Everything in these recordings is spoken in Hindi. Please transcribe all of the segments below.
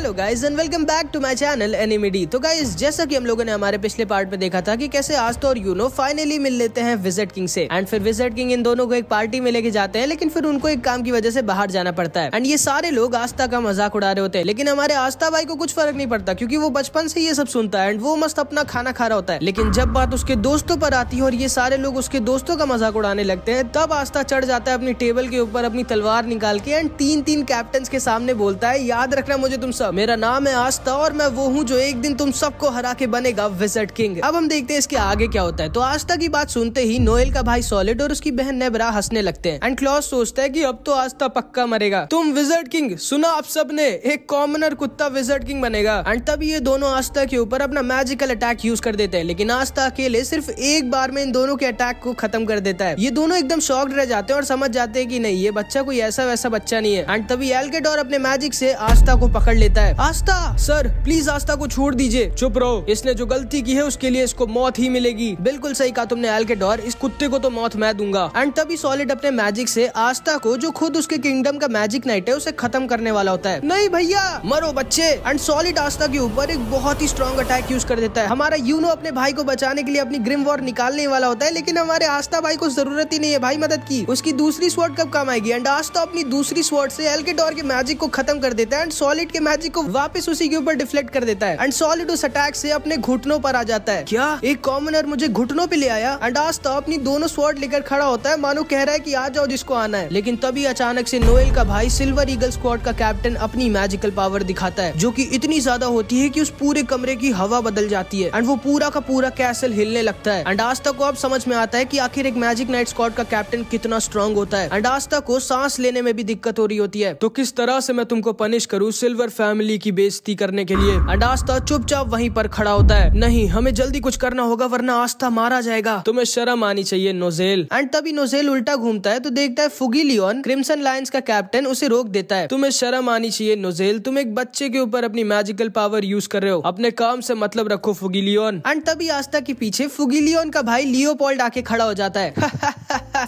Hello guys and welcome back to my channel एनिमेडी। तो गाइज जैसा कि हम लोगों ने हमारे पिछले पार्ट में देखा था कि कैसे आस्था और यूनो फाइनली मिल लेते हैं विज़र्ड किंग से एंड फिर विज़र्ड किंग इन दोनों को एक पार्टी में लेके जाते हैं, लेकिन फिर उनको एक काम की वजह से बाहर जाना पड़ता है एंड ये सारे लोग आस्था का मजाक उड़ा रहे होते हैं। लेकिन हमारे आस्था भाई को कुछ फर्क नहीं पड़ता क्योंकि वो बचपन से ये सब सुनता है एंड वो मस्त अपना खाना खा रहा होता है। लेकिन जब बात उसके दोस्तों पर आती है और ये सारे लोग उसके दोस्तों का मजाक उड़ाने लगते हैं, तब आस्था चढ़ जाता है अपनी टेबल के ऊपर अपनी तलवार निकाल के एंड तीन कैप्टन के सामने बोलता है, याद रखना मुझे तुम सब, मेरा नाम है आस्था और मैं वो हूँ जो एक दिन तुम सबको हरा के बनेगा विज़र्ड किंग। अब हम देखते हैं इसके आगे क्या होता है। तो आस्था की बात सुनते ही नोएल का भाई सॉलिड और उसकी बहन नेब्रा हंसने लगते हैं एंड क्लॉस सोचता है कि अब तो आस्था पक्का मरेगा। तुम विज़र्ड किंग सुना आप सबने, एक कॉमनर कुत्ता विज़र्ड किंग बनेगा। एंड तब ये दोनों आस्था के ऊपर अपना मैजिकल अटैक यूज कर देते हैं, लेकिन आस्था अकेले सिर्फ एक बार में इन दोनों के अटैक को खत्म कर देता है। ये दोनों एकदम शॉक्ड रह जाते हैं और समझ जाते हैं कि नहीं, ये बच्चा कोई ऐसा वैसा बच्चा नहीं है। एंड तभी एल्केडोर अपने मैजिक से आस्था को पकड़ लेता है। आस्था सर प्लीज आस्था को छोड़ दीजिए। चुप रहो, इसने जो गलती की है उसके लिए इसको मौत ही मिलेगी। बिल्कुल सही कहा तुमने एल्केडोर, इस कुत्ते को तो मौत मैं दूंगा। एंड तभी सॉलिड अपने मैजिक से आस्था को, जो खुद उसके किंगडम का मैजिक नाइट है, उसे खत्म करने वाला होता है। नहीं भैया मरो बच्चे। एंड सॉलिड आस्था के ऊपर एक बहुत ही स्ट्रॉन्ग अटैक यूज कर देता है। हमारा यूनो अपने भाई को बचाने के लिए अपनी ग्रिम वॉर निकालने वाला होता है, लेकिन हमारे आस्था भाई को जरूरत ही नहीं है भाई मदद की। उसकी दूसरी स्वॉर्ड कब काम आएगी? एंड आस्था अपनी दूसरी स्वॉर्ड से एल्केडोर के मैजिक को खत्म कर देता है एंड सॉलिड के मैजिक को वापस उसी के ऊपर डिफ्लेक्ट कर देता है एंड सॉलिड उस अटैक से अपने घुटनों पर आ जाता है। क्या एक कॉमनर मुझे घुटनों पे ले आया? एंड आस्था अपनी दोनों स्वॉर्ड लेकर खड़ा होता है, मानो कह रहा है कि आ जाओ जिसको आना है। लेकिन तभी अचानक से नोएल का भाई सिल्वर ईगल स्क्वाड का कैप्टन अपनी मैजिकल पावर दिखाता है, जो कि इतनी ज्यादा होती है कि उस पूरे कमरे की हवा बदल जाती है एंड वो पूरा का पूरा कैसल हिलने लगता है। एंड आस्था को अब समझ में आता है कि आखिर एक मैजिक नाइट स्क्वाड का कैप्टन कितना स्ट्रांग होता है। एंड आस्था को सांस लेने में भी दिक्कत हो रही होती है। तो किस तरह से मैं तुमको पनिश करूं सिल्वर फैमिली की बेइज्जती करने के लिए? एंड आस्था चुपचाप वहीं पर खड़ा होता है। नहीं, हमें जल्दी कुछ करना होगा वरना आस्था मारा जाएगा। तुम्हें शर्म आनी चाहिए नोजेल। एंड तभी नोजेल उल्टा घूमता है तो देखता है फुगिलियन, क्रिम्सन लायंस का कैप्टन, उसे रोक देता है। तुम्हें शर्म आनी चाहिए नोजेल, तुम एक बच्चे के ऊपर अपनी मैजिकल पावर यूज कर रहे हो, अपने काम से मतलब रखो फुगिलियन। एंड तभी आस्था के पीछे फुगिलियन का भाई लियोपोल्ड आके खड़ा हो जाता है।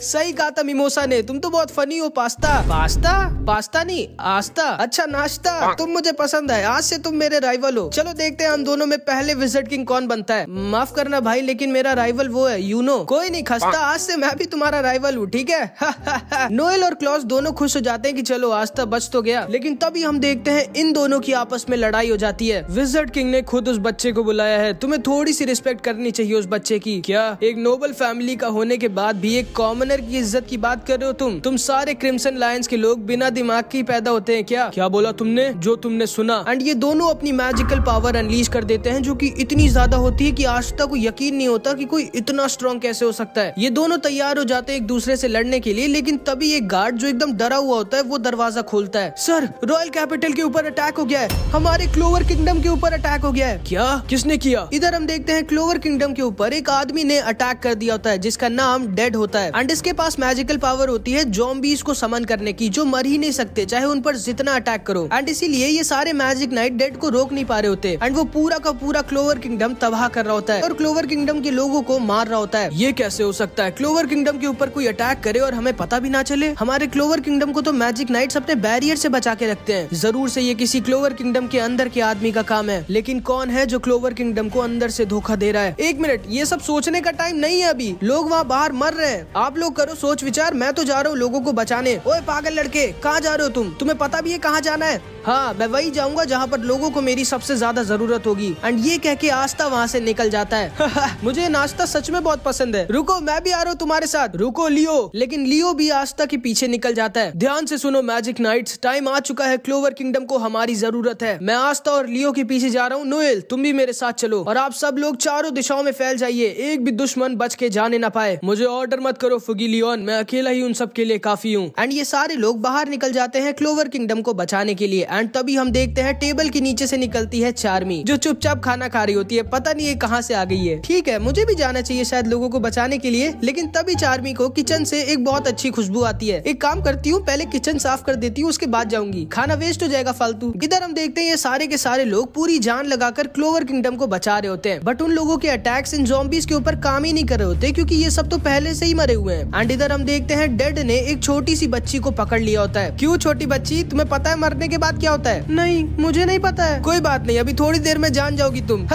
सही कहा था मिमोसा ने, तुम तो बहुत फनी हो। पास्ता पास्ता पास्ता नहीं आस्था, अच्छा नाश्ता, तुम मुझे पसंद है, आज से तुम मेरे राइवल हो। चलो देखते हैं हम दोनों में पहले विज़र्ड किंग कौन बनता है। माफ करना भाई, लेकिन मेरा राइवल वो है यूनो। कोई नहीं खस्ता, आज से मैं भी तुम्हारा राइवल हूँ, ठीक है? नोएल और क्लॉस दोनों खुश हो जाते हैं कि चलो आस्था बच तो गया। लेकिन तभी हम देखते हैं इन दोनों की आपस में लड़ाई हो जाती है। विज़र्ड किंग ने खुद उस बच्चे को बुलाया है, तुम्हें थोड़ी सी रिस्पेक्ट करनी चाहिए उस बच्चे की। क्या एक नोबल फैमिली का होने के बाद भी एक कॉमनर की इज्जत की बात कर रहे हो तुम सारे क्रिम्सन लायंस के लोग बिना दिमाग के पैदा होते हैं क्या बोला तुमने? जो तुमने सुना। एंड ये दोनों अपनी मैजिकल पावर अनलीश कर देते हैं, जो कि इतनी ज्यादा होती है कि आस्था को यकीन नहीं होता कि कोई इतना स्ट्रॉन्ग कैसे हो सकता है। ये दोनों तैयार हो जाते हैं एक दूसरे से लड़ने के लिए, लेकिन तभी एक गार्ड जो एकदम डरा हुआ होता है वो दरवाजा खोलता है। सर रॉयल कैपिटल के ऊपर अटैक हो गया है, हमारे क्लोवर किंगडम के ऊपर अटैक हो गया है। क्या? किसने किया? इधर हम देखते हैं क्लोवर किंगडम के ऊपर एक आदमी ने अटैक कर दिया होता है जिसका नाम डेड होता है एंड इसके पास मैजिकल पावर होती है ज़ॉम्बीज़ को समन करने की, जो मर ही नहीं सकते चाहे उन पर जितना अटैक करो। एंड इसीलिए ये सारे मैजिक नाइट डेड को रोक नहीं पा रहे होते एंड वो पूरा का पूरा क्लोवर किंगडम तबाह कर रहा होता है और क्लोवर किंगडम के लोगों को मार रहा होता है। ये कैसे हो सकता है? क्लोवर किंगडम के ऊपर कोई अटैक करे और हमें पता भी ना चले? हमारे क्लोवर किंगडम को तो मैजिक नाइट्स अपने बैरियर से बचा के रखते हैं। जरूर से ये किसी क्लोवर किंगडम के अंदर के आदमी का काम है, लेकिन कौन है जो क्लोवर किंगडम को अंदर से धोखा दे रहा है? एक मिनट, ये सब सोचने का टाइम नहीं है अभी, लोग वहाँ बाहर मर रहे हैं। आप लोग करो सोच विचार, मैं तो जा रहा हूँ लोगों को बचाने। ओए पागल लड़के, कहाँ जा रहे हो तुम? तुम्हें पता भी है कहाँ जाना है? हाँ, मैं वही जाऊंगा जहाँ पर लोगों को मेरी सबसे ज्यादा जरूरत होगी। एंड ये कह के आस्था वहाँ से निकल जाता है। मुझे नाश्ता सच में बहुत पसंद है। रुको, मैं भी आ रहा हूँ तुम्हारे साथ। रुको लियो। लेकिन लियो भी आस्था के पीछे निकल जाता है। ध्यान से सुनो मैजिक नाइट्स, टाइम आ चुका है, क्लोवर किंगडम को हमारी जरूरत है। मैं आस्था और लियो के पीछे जा रहा हूँ। नोएल तुम भी मेरे साथ चलो और आप सब लोग चारों दिशाओं में फैल जाइए, एक भी दुश्मन बच के जाने ना पाए। मुझे ऑर्डर मत करो फुगिलियन, मैं अकेला ही उन सब के लिए काफी हूँ। एंड ये सारे लोग बाहर निकल जाते हैं क्लोवर किंगडम को बचाने के लिए। एंड तभी हम देखते हैं टेबल के नीचे से निकलती है चार्मी, जो चुपचाप खाना खा रही होती है। पता नहीं ये कहाँ से आ गई है। ठीक है, मुझे भी जाना चाहिए शायद लोगों को बचाने के लिए, लेकिन तभी चार्मी को किचन से एक बहुत अच्छी खुशबू आती है। एक काम करती हूँ, पहले किचन साफ कर देती हूँ, उसके बाद जाऊंगी, खाना वेस्ट हो जाएगा फालतू। इधर हम देखते हैं ये सारे के सारे लोग पूरी जान लगाकर क्लोवर किंगडम को बचा रहे होते हैं, बट उन लोगों के अटैक्स इन ज़ॉम्बीज़ के ऊपर काम ही नहीं कर रहे होते क्योंकि ये सब तो पहले से ही मरे हुए हैं। एंड इधर हम देखते हैं डेड ने एक छोटी सी बच्ची को पकड़ लिया होता है। क्यों छोटी बच्ची, तुम्हें पता है मरने के बाद बाद क्या होता है? नहीं, मुझे नहीं पता है। कोई बात नहीं, अभी थोड़ी देर में जान जाओगी तुम।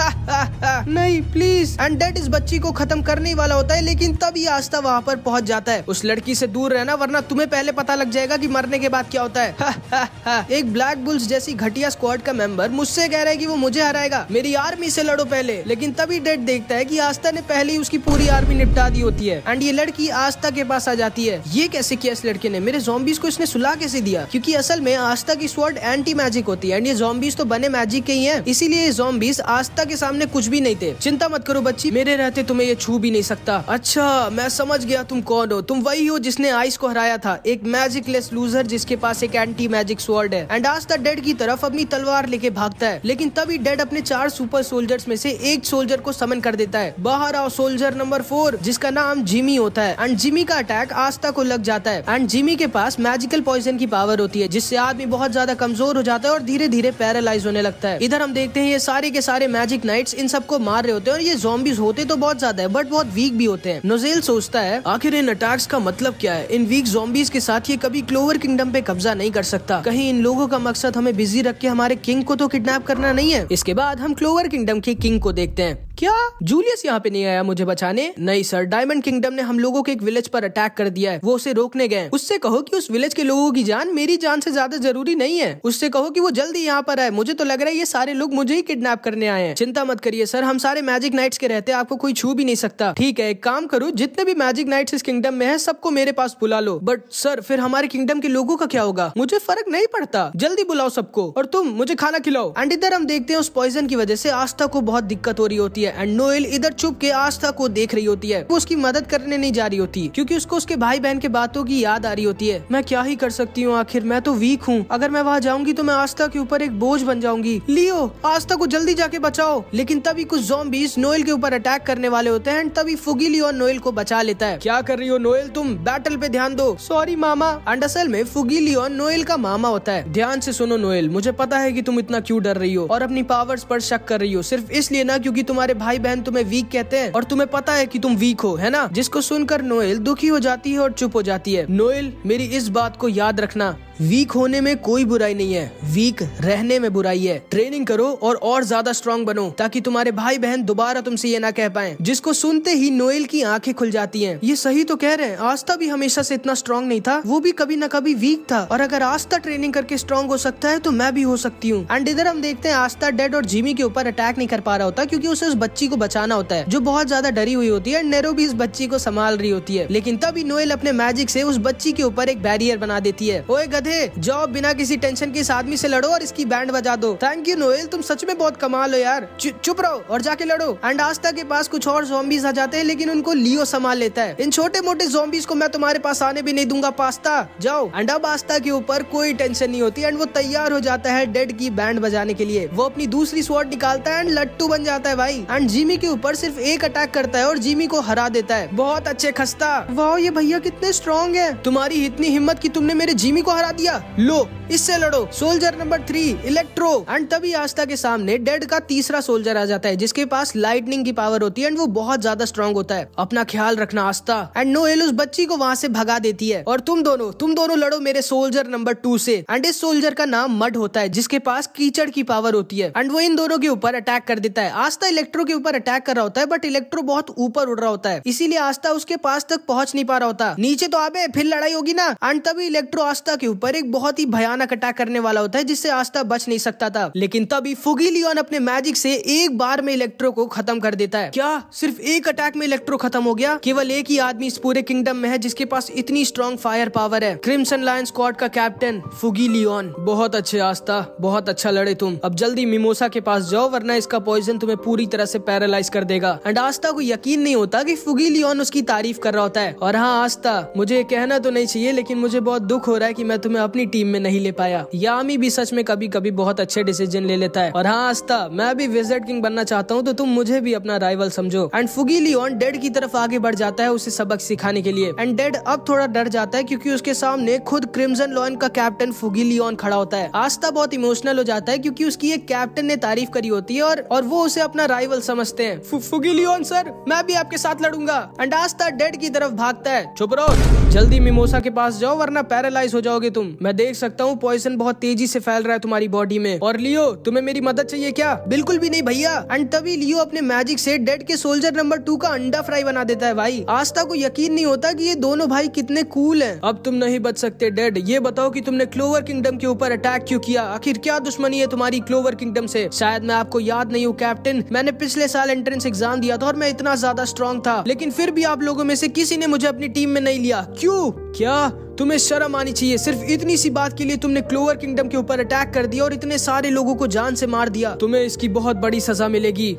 नहीं प्लीज। एंड डेड इस बच्ची को खत्म करने वाला होता है, लेकिन तभी आस्था वहाँ पर पहुँच जाता है। उस लड़की से दूर रहना, वरना तुम्हें पहले पता लग जाएगा कि मरने के बाद क्या होता है। एक ब्लैक बुल्स जैसी घटिया स्क्वाड का मेंबर मुझसे कह रहा है कि वो मुझे हराएगा, मेरी आर्मी से लड़ो पहले। लेकिन तभी डेड देखता है कि आस्था ने पहले ही उसकी पूरी आर्मी निपटा दी होती है। एंड ये लड़की आस्था के पास आ जाती है। ये कैसे किया इस लड़के ने? मेरे ज़ॉम्बीज़ को इसने सुला कैसे दिया? क्योंकि असल में आस्था की स्वॉर्ड एंटी मैजिक होती है एंड ये ज़ॉम्बीज़ तो बने मैजिक के ही हैं, इसीलिए ये ज़ॉम्बीज़ आस्था के सामने कुछ भी नहीं थे। चिंता मत करो बच्ची, मेरे रहते तुम्हें ये छू भी नहीं सकता। अच्छा, मैं समझ गया तुम कौन हो। तुम वही हो जिसने आइस को हराया था, एक मैजिकलेस लूजर जिसके पास एक एंटी मैजिक स्वॉर्ड है। एंड आस्था डेड की तरफ अपनी तलवार लेके भागता है, लेकिन तभी डेड अपने 4 सुपर सोल्जर्स में से एक सोल्जर को समन कर देता है। बाहर आओ सोल्जर नंबर 4, जिसका नाम जिमी होता है। एंड जिमी का अटैक आस्था को लग जाता है। एंड जिमी के पास मैजिकल पॉइजन की पावर होती है, जिससे आदमी बहुत ज्यादा कमजोर हो जाता है और धीरे धीरे पैरालाइज होने लगता है। इधर हम देखते हैं ये सारे के सारे मैजिक नाइट्स इन सबको मार रहे होते हैं और ये ज़ॉम्बीज़ होते तो बहुत ज्यादा है बट बहुत वीक भी होते हैं। नोज़ेल सोचता है आखिर इन अटैक्स का मतलब क्या है? इन वीक ज़ॉम्बीज़ के साथ ये कभी क्लोवर किंगडम पे कब्जा नहीं कर सकता। कहीं इन लोगों का मकसद हमें बिजी रख के हमारे किंग को तो किडनैप करना नहीं है। इसके बाद हम क्लोवर किंगडम के किंग को देखते हैं। क्या जूलियस यहाँ पे नहीं आया मुझे बचाने? नहीं सर, डायमंड किंगडम ने हम लोगों के एक विलेज पर अटैक कर दिया है, वो उसे रोकने गए। उससे कहो कि उस विलेज के लोगों की जान मेरी जान से ज्यादा जरूरी नहीं है। उससे कहो कि वो जल्दी यहाँ पर आए, मुझे तो लग रहा है ये सारे लोग मुझे ही किडनैप करने आए हैं। चिंता मत करिए सर, हम सारे मैजिक नाइट्स के रहते आपको कोई छू भी नहीं सकता। ठीक है, एक काम करो, जितने भी मैजिक नाइट्स इस किंगडम में है सबको मेरे पास बुला लो। बट सर फिर हमारे किंगडम के लोगों का क्या होगा? मुझे फर्क नहीं पड़ता, जल्दी बुलाओ सबको और तुम मुझे खाना खिलाओ। एंड इधर हम देखते हैं उस पॉइजन की वजह से आस्था को बहुत दिक्कत हो रही होती है एंड नोएल इधर चुप के आस्था को देख रही होती है। वो उसकी मदद करने नहीं जा रही होती क्योंकि उसको उसके भाई बहन के बातों की याद आ रही होती है। मैं क्या ही कर सकती हूँ, आखिर मैं तो वीक हूँ। अगर मैं वहाँ जाऊंगी तो मैं आस्था के ऊपर एक बोझ बन जाऊंगी। लियो, आस्था को जल्दी जाके बचाओ। लेकिन तभी कुछ ज़ॉम्बीज़ नोएल के ऊपर अटैक करने वाले होते हैं एंड तभी फुगी लियोन नोएल को बचा लेता है। क्या कर रही हो नोएल, तुम बैटल पे ध्यान दो। Sorry mama. एंड असल में फुगी लियोन नोएल का मामा होता है। ध्यान से सुनो नोएल, मुझे पता है कि तुम इतना क्यों डर रही हो और अपनी पावर्स पर शक कर रही हो, सिर्फ इसलिए ना क्योंकि तुम्हारे भाई बहन तुम्हें वीक कहते हैं और तुम्हें पता है कि तुम वीक हो, है ना? जिसको सुनकर नोएल दुखी हो जाती है और चुप हो जाती है। नोएल, मेरी इस बात को याद रखना, वीक होने में कोई बुराई नहीं है, वीक रहने में बुराई है। ट्रेनिंग करो और ज्यादा स्ट्रांग बनो ताकि तुम्हारे भाई बहन दोबारा तुमसे ये ना कह पाए। जिसको सुनते ही नोएल की आंखें खुल जाती हैं। ये सही तो कह रहे हैं, आस्था भी हमेशा से इतना स्ट्रांग नहीं था, वो भी कभी न कभी वीक था। और अगर आस्था ट्रेनिंग करके स्ट्रांग हो सकता है तो मैं भी हो सकती हूँ। एंड इधर हम देखते हैं आस्था डेड और जिमी के ऊपर अटैक नहीं कर पा रहा होता क्योंकि उसे उस बच्ची को बचाना होता है जो बहुत ज्यादा डरी हुई होती है। नेरो भी इस बच्ची को संभाल रही होती है, लेकिन तभी नोएल अपने मैजिक से उस बच्ची के ऊपर एक बैरियर बना देती है। ओए गधे, जाओ बिना किसी टेंशन के इस आदमी से लड़ो और इसकी बैंड बजा दो। थैंक यू नोएल, तुम सच में बहुत कमाल हो यार। चुप रहो और जाके लड़ो। एंड आस्था के पास कुछ और ज़ॉम्बीज़ आ जाते हैं लेकिन उनको लियो संभाल लेता है। इन छोटे मोटे ज़ॉम्बीज़ को मैं तुम्हारे पास आने भी नहीं दूंगा पास्ता, जाओ। एंड अब आस्था के ऊपर कोई टेंशन नहीं होती एंड वो तैयार हो जाता है डेड की बैंड बजाने के लिए। वो अपनी दूसरी स्वॉर्ड निकालता है एंड लट्टू बन जाता है भाई। एंड जिमी के ऊपर सिर्फ एक अटैक करता है और जिमी को हरा देता है। बहुत अच्छे खस्ता, वाह ये भैया कितने स्ट्रॉन्ग है। तुम्हारी इतनी हिम्मत कि तुमने मेरे जिमी को हरा दिया, लो इससे लड़ो। Soldier number 3 electro. एंड तभी आस्था के सामने डेड का तीसरा सोल्जर आ जाता है जिसके पास लाइटनिंग की पावर होती है एंड वो बहुत ज्यादा स्ट्रांग होता है। अपना ख्याल रखना आस्था। एंड नोएल उस बच्ची को वहाँ से भगा देती है और तुम दोनों लड़ो मेरे सोल्जर नंबर 2 से। एंड इस सोल्जर का नाम मड होता है जिसके पास कीचड़ की पावर होती है एंड वो इन दोनों के ऊपर अटैक कर देता है। आस्था इलेक्ट्रो के ऊपर अटैक कर रहा होता है बट इलेक्ट्रो बहुत ऊपर उड़ रहा होता है, इसीलिए आस्था उसके पास तक पहुंच नहीं पा रहा होता। नीचे तो आबे फिर लड़ाई होगी ना। एंड तभी इलेक्ट्रो आस्था के ऊपर एक बहुत ही भयानक अटैक करने वाला होता है जिससे आस्था बच नहीं सकता था। लेकिन तभी फुगी लियोन अपने मैजिक से एक बार में इलेक्ट्रो को खत्म कर देता है। क्या सिर्फ एक अटैक में इलेक्ट्रो खत्म हो गया? केवल एक ही आदमी इस पूरे किंगडम में है जिसके पास इतनी स्ट्रॉन्ग फायर पावर है, क्रिम्सन लायन स्क्वाड का कैप्टन फुगी लियोन। बहुत अच्छे आस्था, बहुत अच्छा लड़े तुम। अब जल्दी मिमोसा के पास जाओ वरना इसका पॉइजन तुम्हें पूरी तरह से पैरालाइज कर देगा। एंड आस्था को यकीन नहीं होता कि फुगी लियोन उसकी तारीफ कर रहा होता है। और हाँ आस्था, मुझे कहना तो नहीं चाहिए लेकिन मुझे बहुत दुख हो रहा है कि मैं तुम्हें अपनी टीम में नहीं ले पाया। यामी भी सच में कभी कभी बहुत अच्छे डिसीजन ले लेता है। और हाँ आस्था, मैं भी विज़र्ड किंग बनना चाहता हूँ तो तुम मुझे भी अपना राइवल समझो। एंड फुगी लियोन डेड की तरफ आगे बढ़ जाता है उसे सबक सिखाने के लिए। एंड डेड अब थोड़ा डर जाता है क्योंकि उसके सामने खुद क्रिम्सन लॉयन का कैप्टन फुगी लियोन खड़ा होता है। आस्था बहुत इमोशनल हो जाता है क्योंकि उसकी एक कैप्टन ने तारीफ करी होती है और वो उसे अपना राइवल समझते हैं। फुगी लियोन सर, मैं भी आपके साथ लड़ूंगा। एंड आस्था डेड की तरफ भागता है। चुप रहो, जल्दी मिमोसा के पास जाओ वरना पैरालाइज हो जाओगे तुम। मैं देख सकता हूँ वो पॉइजन बहुत तेजी से फैल रहा है तुम्हारी बॉडी में। और लियो, तुम्हें मेरी मदद चाहिए क्या? बिल्कुल भी नहीं भैया। एंड तभी लियो अपने मैजिक से डेड के सोल्जर नंबर 2 का अंडा फ्राई बना देता है। भाई आस्था को यकीन नहीं होता कि ये दोनों भाई कितने कूल हैं। अब तुम नहीं बच सकते डेड। ये बताओ कि तुमने क्लोवर किंगडम के ऊपर अटैक क्यों किया? आखिर क्या दुश्मनी है तुम्हारी क्लोवर किंगडम से? शायद मैं आपको याद नहीं हूँ कैप्टन, मैंने पिछले साल एंट्रेंस एग्जाम दिया था और मैं इतना ज्यादा स्ट्रॉन्ग था, लेकिन फिर भी आप लोगों में से किसी ने मुझे अपनी टीम में नहीं लिया। क्यों? क्या तुम्हें शर्म आनी चाहिए? सिर्फ इतनी सी बात के लिए तुमने क्लोवर किंगडम के ऊपर अटैक कर दिया और इतने सारे लोगों को जान से मार दिया। तुम्हें इसकी बहुत बड़ी सजा मिलेगी।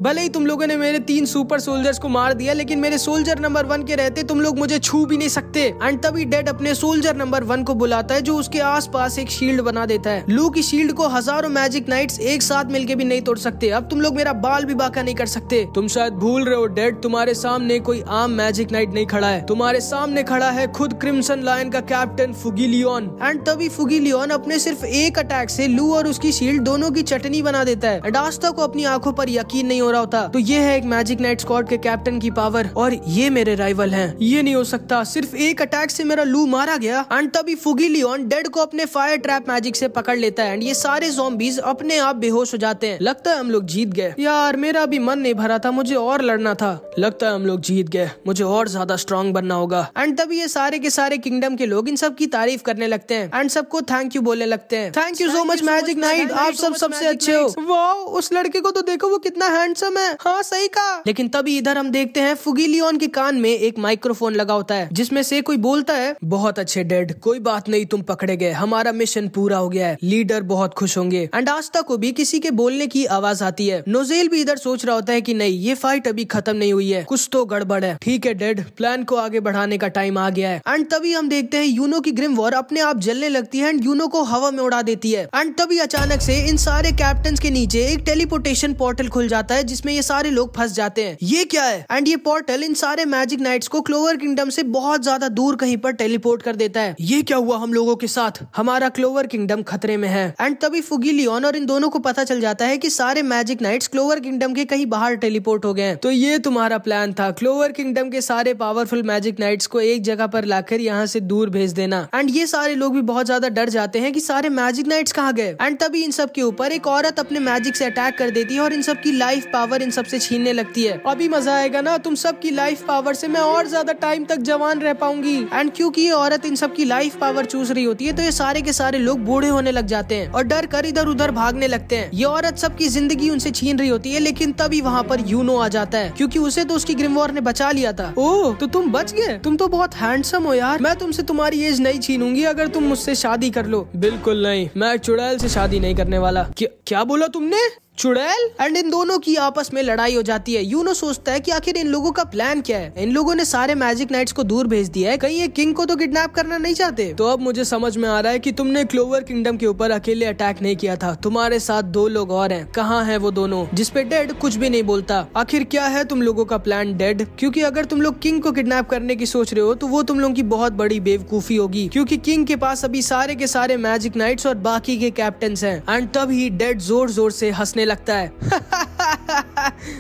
भले ही तुम लोगों ने मेरे 3 सुपर सोल्जर्स को मार दिया, लेकिन मेरे सोल्जर नंबर 1 के रहते तुम लोग मुझे छू भी नहीं सकते। एंड तभी डेड अपने सोल्जर नंबर 1 को बुलाता है, जो उसके आसपास एक शील्ड बना देता है। लू की शील्ड को हजारों मैजिक नाइट्स एक साथ मिलके भी नहीं तोड़ सकते। अब तुम लोग मेरा बाल भी बांका नहीं कर सकते। तुम शायद भूल रहे हो डेड, तुम्हारे सामने कोई आम मैजिक नाइट नहीं खड़ा है, तुम्हारे सामने खड़ा है खुद क्रिम्सन लायन का कैप्टन फुगिलियन। एंड तभी फुगिलियन अपने सिर्फ एक अटैक से लू और उसकी शील्ड दोनों की चटनी बना देता है। एंड आस्था को अपनी आंखों पर यकीन नहीं हो रहा होता। तो ये है एक मैजिक नाइट स्क्वाड के कैप्टन की पावर, और ये मेरे राइवल हैं। ये नहीं हो सकता, सिर्फ एक अटैक से मेरा लू मारा गया। एंड तभी फुगिलियन डेड को अपने फायर ट्रैप मैजिक से पकड़ लेता है। एंड ये सारे ज़ॉम्बीज अपने आप बेहोश हो जाते हैं। लगता है हम लोग जीत गए। यार मेरा भी मन नहीं भरा था, मुझे और लड़ना था। लगता है हम लोग जीत गए, मुझे और ज्यादा स्ट्रॉन्ग बनना होगा। एंड तभी ये सारे के सारे किंगडम के लोग इन सब की तारीफ करने लगते हैं एंड सबको थैंक यू बोलने लगते हैं। Thank you so much magic night, आप सब सबसे अच्छे हो। वाओ, उस लड़के को तो देखो, वो कितना हैंडसम है। हाँ सही कहा। लेकिन तभी इधर हम देखते हैं फुगिलियन के कान में एक माइक्रोफोन लगा होता है, जिसमें से कोई बोलता है, बहुत अच्छे डेड, कोई बात नहीं, तुम पकड़े गए, हमारा मिशन पूरा हो गया है, लीडर बहुत खुश होंगे। एंड आस्था को भी किसी के बोलने की आवाज आती है। नोजेल भी इधर सोच रहा होता है कि नहीं, ये फाइट अभी खत्म नहीं हुई है, कुछ तो गड़बड़ है। ठीक है डेड, प्लान को आगे बढ़ाने का टाइम आ गया है। एंड तभी हम देखते हैं यूनो की ग्रिम वॉर अपने आप जलने लगती है एंड यूनो को हवा में उड़ा देती है। एंड तभी अचानक से इन सारे कैप्टन्स के नीचे एक टेलीपोर्टेशन पोर्टल खुल जाता है, जिसमें ये सारे लोग फंस जाते हैं। ये क्या है? एंड ये पोर्टल इन सारे मैजिक नाइट्स को क्लोवर किंगडम से बहुत ज्यादा दूर कहीं पर टेलीपोर्ट कर देता है। ये क्या हुआ हम लोगों के साथ? हमारा क्लोवर किंगडम खतरे में है। एंड तभी फुगिलियन और इन दोनों को पता चल जाता है कि सारे मैजिक नाइट्स क्लोवर किंगडम के कहीं बाहर टेलीपोर्ट हो गए हैं। तो ये तुम्हारा प्लान था, क्लोवर किंगडम के सारे पावरफुल मैजिक नाइट्स को एक जगह पर लाकर यहाँ से दूर भेज देना। एंड ये सारे लोग भी बहुत ज्यादा डर जाते हैं कि सारे मैजिक नाइट्स कहाँ गए। एंड तभी इन सब के ऊपर एक औरत अपने मैजिक से अटैक कर देती है और इन सब की लाइफ पावर इन सब से छीनने लगती है। अभी मजा आएगा ना, तुम सब की लाइफ पावर से मैं और ज्यादा टाइम तक जवान रह पाऊंगी। एंड क्योंकि ये औरत इन सब की लाइफ पावर चूस रही होती है, तो ये सारे के सारे लोग बूढ़े होने लग जाते हैं और डर कर इधर उधर भागने लगते हैं। ये औरत सबकी जिंदगी उनसे छीन रही होती है, लेकिन तभी वहाँ पर यूनो आ जाता है, क्योंकि उसे तो उसकी ग्रिम वॉर ने बचा लिया था। ओह, तो तुम बच गए, तुम तो बहुत हैंडसम हो यार। मैं तुमसे तुम्हारी एज नहीं छीनूंगी अगर तुम मुझसे शादी कर लो। बिल्कुल नहीं, मैं चुड़ैल से शादी नहीं करने वाला। क्या बोला तुमने? चुड़ैल? एंड इन दोनों की आपस में लड़ाई हो जाती है। यूनो सोचता है कि आखिर इन लोगों का प्लान क्या है। इन लोगों ने सारे मैजिक नाइट्स को दूर भेज दिया है, कहीं ये किंग को तो किडनैप करना नहीं चाहते। तो अब मुझे समझ में आ रहा है कि तुमने क्लोवर किंगडम के ऊपर अकेले अटैक नहीं किया था, तुम्हारे साथ 2 लोग और हैं। कहाँ हैं वो दोनों? जिसपे डेड कुछ भी नहीं बोलता। आखिर क्या है तुम लोगों का प्लान डेड? क्योंकि अगर तुम लोग किंग को किडनैप करने की सोच रहे हो तो वो तुम लोगों की बहुत बड़ी बेवकूफी होगी, क्योंकि किंग के पास अभी सारे के सारे मैजिक नाइट्स और बाकी के कैप्टन्स हैं। एंड तभी डेड जोर जोर से हंसने लगता है।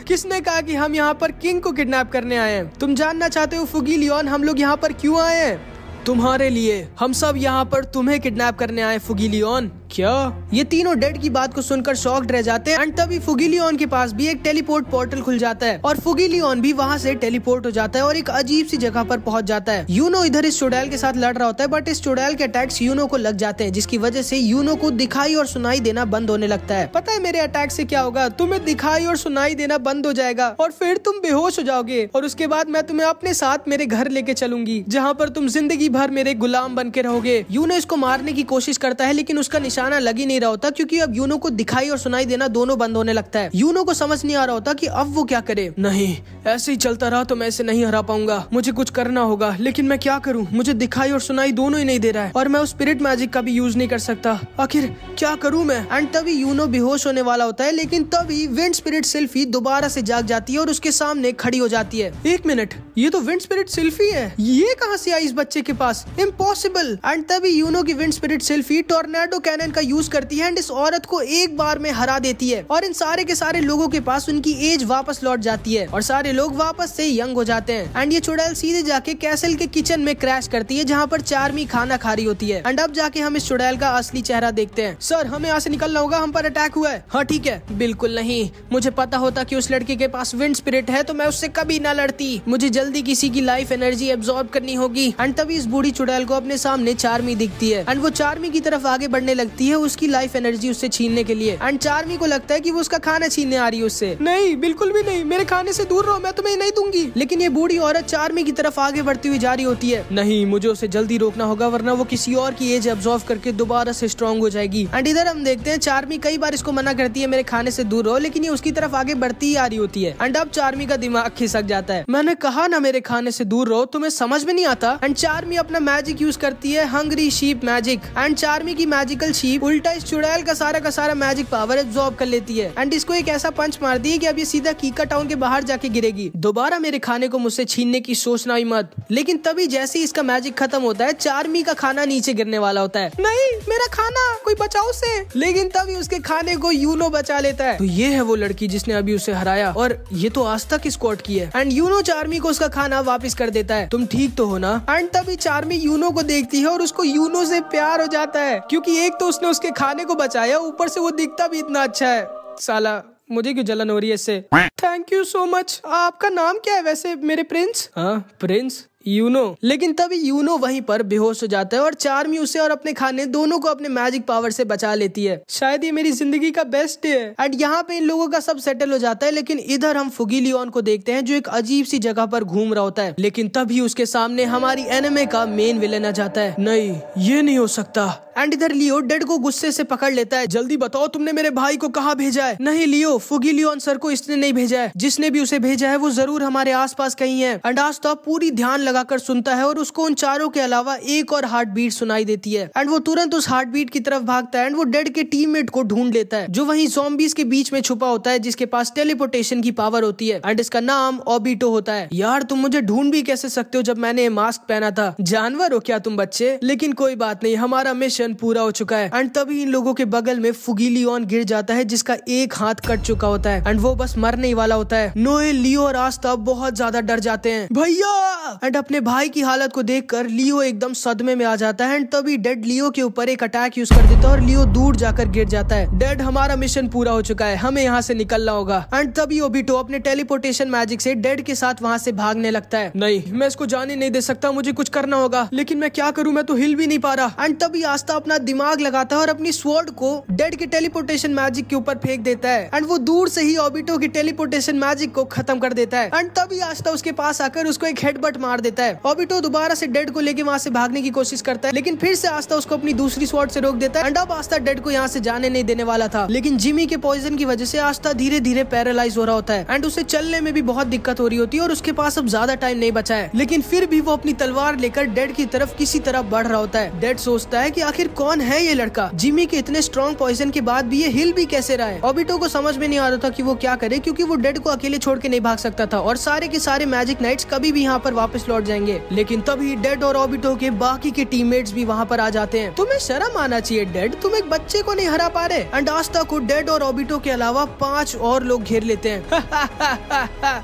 किसने कहा कि हम यहाँ पर किंग को किडनैप करने आए हैं? तुम जानना चाहते हो फुगिलियन हम लोग यहाँ पर क्यों आए हैं? तुम्हारे लिए। हम सब यहाँ पर तुम्हें किडनैप करने आए फुगिलियन। क्या? ये तीनों डेड की बात को सुनकर शॉक्ड रह जाते हैं। एंड तभी फुगिलियन के पास भी एक टेलीपोर्ट पोर्टल खुल जाता है और फुगिलियन भी वहाँ से टेलीपोर्ट हो जाता है और एक अजीब सी जगह पर पहुंच जाता है। यूनो इधर इस चुड़ैल के साथ लड़ रहा होता है, बट इस चुड़ैल के अटैक्स यूनो को लग जाते हैं, जिसकी वजह से यूनो को दिखाई और सुनाई देना बंद होने लगता है। पता है मेरे अटैक से क्या होगा? तुम्हें दिखाई और सुनाई देना बंद हो जाएगा और फिर तुम बेहोश हो जाओगे, और उसके बाद मैं तुम्हें अपने साथ मेरे घर लेके चलूंगी, जहाँ पर तुम जिंदगी भर मेरे गुलाम बन के रहोगे। यूनो इसको मारने की कोशिश करता है, लेकिन उसका निशाना लग ही नहीं रहा होता, क्योंकि अब यूनो को दिखाई और सुनाई देना दोनों बंद होने लगता है। यूनो को समझ नहीं आ रहा होता कि अब वो क्या करे। नहीं, ऐसे ही चलता रहा तो मैं इसे नहीं हरा पाऊंगा, मुझे कुछ करना होगा। लेकिन मैं क्या करूं? मुझे दिखाई और सुनाई दोनों ही नहीं दे रहा है, और मैं उस स्पिरिट मैजिक का भी यूज नहीं कर सकता। आखिर क्या करूं मैं? एंड तभी यूनो बेहोश होने वाला होता है, लेकिन तभी विंड स्पिरिट सिल्फी दोबारा से जाग जाती है और उसके सामने खड़ी हो जाती है। एक मिनट, ये तो विंड स्पिरिट सिल्फी है, ये कहाँ से आई इस बच्चे के पास? इम्पॉसिबल। एंड तभी यूनो की wind spirit sylph tornado cannon का यूज करती है एंड इस औरत को एक बार में हरा देती है और इन सारे के सारे लोगों के पास उनकी एज वापस लौट जाती है और सारे लोग वापस से यंग हो जाते हैं। एंड ये चुड़ैल सीधे जाके कैसल के किचन में क्रैश करती है जहाँ पर चार्मी खाना खा रही होती है। एंड अब जाके हम इस चुड़ैल का असली चेहरा देखते हैं। सर, हमें यहाँ से निकलना होगा, हम पर अटैक हुआ है। हाँ ठीक है। बिल्कुल नहीं, मुझे पता होता कि उस लड़के के पास विंड स्पिरिट है तो मैं उससे कभी ना लड़ती। मुझे जल्दी किसी की लाइफ एनर्जी एब्जॉर्ब करनी होगी। एंड तभी इस बूढ़ी चुड़ैल को अपने सामने चार्मी दिखती है एंड वो चार्मी की तरफ आगे बढ़ने लगती है उसकी लाइफ एनर्जी उससे छीनने के लिए। एंड चार्मी को लगता है कि वो उसका खाना छीनने आ रही है उससे। नहीं, बिल्कुल भी नहीं, मेरे खाने से दूर रहो, मैं तुम्हें नहीं दूंगी। लेकिन ये बूढ़ी औरत चार्मी की तरफ आगे बढ़ती हुई जा रही होती है। नहीं, मुझे उसे जल्दी रोकना होगा वरना वो किसी और की एज एब्जॉर्ब करके दोबारा से स्ट्रॉन्ग हो जाएगी। एंड इधर हम देखते हैं चार्मी कई बार इसको मना करती है मेरे खाने से दूर रहो, लेकिन ये उसकी तरफ आगे बढ़ती ही आ रही होती है। एंड अब चार्मी का दिमाग खिसक जाता है। मैंने कहा ना मेरे खाने से दूर रहो, तुम्हें समझ में नहीं आता। एंड चार्मी अपना मैजिक यूज करती है, hungry sheep magic. And Charmy की मैजिकल शीप उल्टा इस चुड़ैल का सारा मैजिक पावर एब्जॉर्ब कर लेती है एंड इसको एक ऐसा पंच मारती है कि अब ये सीधा कीका टाउन के बाहर जाके गिरेगी। दोबारा मेरे खाने को मुझसे छीनने की सोचना ही मत। लेकिन तभी जैसे ही इसका मैजिक खत्म होता है चार्मी का खाना नीचे गिरने वाला होता है। नहीं, मेरा खाना, कोई बचाओ उसे। लेकिन तभी उसके खाने को यूनो बचा लेता है। तो ये है वो लड़की जिसने अभी उसे हराया और ये तो आज तक स्क्वाड की है। एंड यूनो चार्मी को उसका खाना वापस कर देता है। तुम ठीक तो हो ना? एंड तभी चार्मी यूनो को देखती है और उसको यूनो से प्यार हो जाता है क्योंकि एक तो उसने उसके खाने को बचाया, ऊपर से वो दिखता भी इतना अच्छा है। साला, मुझे क्यों जलन हो रही है इससे। Thank you so much. आपका नाम क्या है वैसे मेरे प्रिंस? हाँ, प्रिंस यूनो। लेकिन तभी यूनो वहीं पर बेहोश हो जाता है और चार्मी उसे और अपने खाने दोनों को अपने मैजिक पावर से बचा लेती है। शायद ये मेरी जिंदगी का बेस्ट डे है। एंड यहाँ पे इन लोगों का सब सेटल हो जाता है। लेकिन इधर हम फुगीलियन को देखते हैं जो एक अजीब सी जगह पर घूम रहा होता है। लेकिन तभी उसके सामने हमारी एनिमे का मेन विलेन आ जाता है। नहीं, ये नहीं हो सकता। एंड इधर लियो डेड को गुस्से से पकड़ लेता है। जल्दी बताओ तुमने मेरे भाई को कहाँ भेजा है? नहीं लियो, फुगीलियन सर को इसने नहीं भेजा है। जिसने भी उसे भेजा है वो जरूर हमारे आसपास कहीं है। एंड आज तो पूरी ध्यान लगाकर सुनता है और उसको उन चारों के अलावा एक और हार्ट बीट सुनाई देती है। एंड वो तुरंत उस हार्ट बीट की तरफ भागता है एंड वो डेड के टीममेट को ढूंढ लेता है जो वहीं ज़ॉम्बीज के बीच में छुपा होता है जिसके पास टेलीपोर्टेशन की पावर होती है। एंड इसका नाम ओबिटो होता है। यार, तुम मुझे ढूंढ भी कैसे सकते हो जब मैंने मास्क पहना था? जानवर हो क्या तुम बच्चे? लेकिन कोई बात नहीं, हमारा मिशन पूरा हो चुका है। एंड तभी इन लोगों के बगल में फुगीलियन गिर जाता है जिसका एक हाथ कट चुका होता है एंड वो बस मरने ही वाला होता है। नोएल, लियो और आस्था बहुत ज्यादा डर जाते हैं। भैया! एंड अपने भाई की हालत को देखकर लियो एकदम सदमे में आ जाता है एंड तभी डेड लियो के ऊपर एक अटैक यूज कर देता है और लियो दूर जाकर गिर जाता है। डेड, हमारा मिशन पूरा हो चुका है, हमें यहाँ से निकलना होगा। एंड तभी ओबिटो अपने टेलीपोर्टेशन मैजिक से डेड के साथ वहाँ से भागने लगता है। नहीं, मैं इसको जाने नहीं दे सकता, मुझे कुछ करना होगा। लेकिन मैं क्या करूँ, मैं तो हिल भी नहीं पा रहा। एंड तभी आस्था अपना दिमाग लगाता है और अपनी स्वॉर्ड को डेड के टेलीपोर्टेशन मैजिक के ऊपर फेंक देता है एंड वो दूर से ही ओबिटो की टेलीपोर्टेशन मैजिक को खत्म कर देता है। एंड तभी आस्था उसके पास आकर उसको एक हेडबट मार देता है। ओबिटो दोबारा से डेड को लेके वहाँ से भागने की कोशिश करता है लेकिन फिर से आस्था उसको अपनी दूसरी स्वॉर्ड से रोक देता है। एंड अब आस्था डेड को यहाँ से जाने नहीं देने वाला था, लेकिन जिमी के पॉइजन की वजह से आस्था धीरे धीरे पैरालाइज हो रहा होता है एंड उसे चलने में भी बहुत दिक्कत हो रही होती है और उसके पास अब ज्यादा टाइम नहीं बचा है। लेकिन फिर भी वो अपनी तलवार लेकर डेड की तरफ किसी तरह बढ़ रहा होता है। डेड सोचता है कि आखिर कौन है ये लड़का? जिमी के इतने स्ट्रॉन्ग पॉइजन के बाद भी ये हिल भी कैसे रहा है? ओबिटो को समझ में नहीं आ रहा था कि वो क्या करे क्योंकि वो डेड को अकेले छोड़ के नहीं भाग सकता था और सारे के सारे मैजिक नाइट्स कभी भी यहाँ पर वापस लौट जाएंगे। लेकिन तभी डेड और ओबिटो के बाकी के टीममेट्स भी वहाँ पर आ जाते हैं। तुम्हें शर्म आना चाहिए डेड, तुम एक बच्चे को नहीं हरा पा रहे। एंड आस्था को डेड और ओबिटो के अलावा 5 और लोग घेर लेते हैं।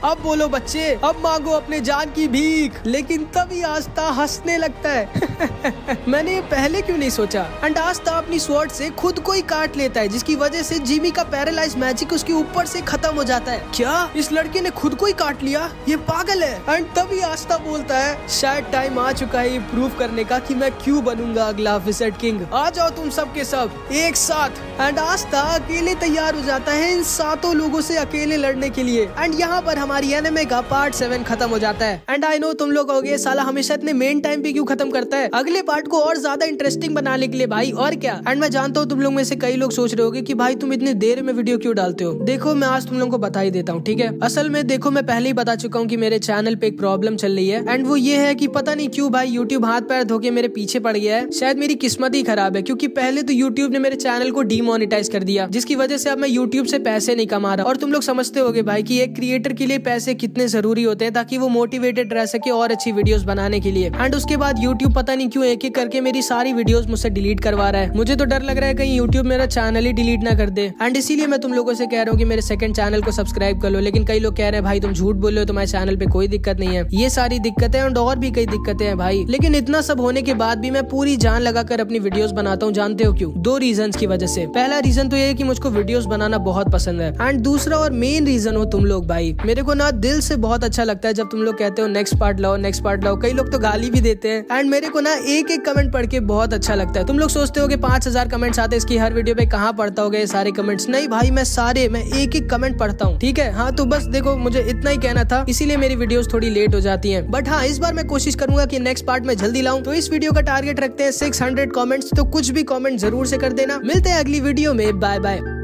अब बोलो बच्चे, अब मांगो अपने जान की भीख। लेकिन तभी आस्था हंसने लगता है। मैंने ये पहले क्यों नहीं सोचा? एंड आस्था अपनी स्वॉर्ड से खुद को ही काट लेता है जिसकी वजह से जिमी का पैरालाइज मैजिक उसके ऊपर से खत्म हो जाता है। क्या इस लड़के ने खुद को ही काट लिया? ये पागल है। एंड तभी आस्था बोलता है शायद टाइम आ चुका है ये प्रूव करने का कि मैं क्यों बनूंगा अगला विज़र्ड किंग। आ जाओ तुम सब के सब एक साथ। एंड आस्था अकेले तैयार हो जाता है इन 7 लोगों से अकेले लड़ने के लिए। एंड यहाँ पर हमारी एनिमे का पार्ट 7 खत्म हो जाता है। एंड आई नो तुम लोग कहोगे साला हमेशा इतने मेन टाइम पे क्यों खत्म करता है? अगले पार्ट को और ज्यादा इंटरेस्टिंग बनाने के लिए भाई, और क्या। एंड मैं जानता हूँ तुम लोग में से कई लोग सोच रहे होगे कि भाई तुम इतनी देर में वीडियो क्यों डालते हो। देखो मैं आज तुम लोगों को बता ही देता हूँ, ठीक है। असल में देखो मैं पहले ही बता चुका हूँ कि मेरे चैनल पे एक प्रॉब्लम चल रही है एंड वो ये है कि पता नहीं क्यों भाई यूट्यूब हाथ पैर धोके मेरे पीछे पड़ गया है। शायद मेरी किस्मत ही खराब है क्योंकि पहले तो यूट्यूब ने मेरे चैनल को डीमोनेटाइज कर दिया, जिसकी वजह से अब मैं यूट्यूब से पैसे नहीं कमा रहा। और तुम लोग समझते होगे भाई कि एक क्रिएटर के लिए पैसे कितने जरूरी होते हैं ताकि वो मोटिवेटेड रह सके और अच्छी वीडियोस बनाने के लिए। एंड उसके बाद यूट्यूब पता नहीं क्यों एक एक करके मेरी सारी वीडियोस मुझसे डिलीट करवा रहा है। मुझे तो डर लग रहा है कहीं यूट्यूब मेरा चैनल ही डिलीट ना कर दे। एंड इसीलिए मैं तुम लोगों से कह रहा हूँ कि मेरे सेकंड चैनल को सब्सक्राइब कर लो। लेकिन कई लोग कह रहे हैं भाई तुम झूठ बोल रहे हो, तुम्हारे चैनल पे कोई दिक्कत नहीं है। ये सारी दिक्कतें और भी कई दिक्कतें हैं भाई, लेकिन इतना सब होने के बाद भी मैं पूरी जान लगाकर अपनी वीडियोस बनाता हूँ। जानते हो क्यों? 2 रीजंस की वजह से। पहला रीजन तो ये है कि मुझको वीडियोस बनाना बहुत पसंद है। एंड दूसरा और मेन रीजन हो तुम लोग भाई। मेरे को ना दिल से बहुत अच्छा लगता है जब तुम लोग कहते हो नेक्स्ट पार्ट लाओ, नेक्स्ट पार्ट लाओ। कई लोग तो गाली भी देते हैं। एंड मेरे को ना एक एक कमेंट पढ़ के बहुत अच्छा लगता है। तुम लोग सोचते हो कि 5000 कमेंट्स आते हैं इसकी हर वीडियो पे, कहाँ पढ़ता होगा ये सारे कमेंट्स? नहीं भाई, मैं एक एक कमेंट पढ़ता हूँ, ठीक है। हाँ तो बस देखो, मुझे इतना ही कहना था, इसीलिए मेरी वीडियोस थोड़ी लेट हो जाती हैं। बट हाँ, इस बार मैं कोशिश करूंगा कि नेक्स्ट पार्ट में जल्दी लाऊं। तो इस वीडियो का टारगेट रखते हैं 600 कमेंट्स। तो कुछ भी कमेंट जरूर से कर देना। मिलते हैं अगली वीडियो में, बाय बाय।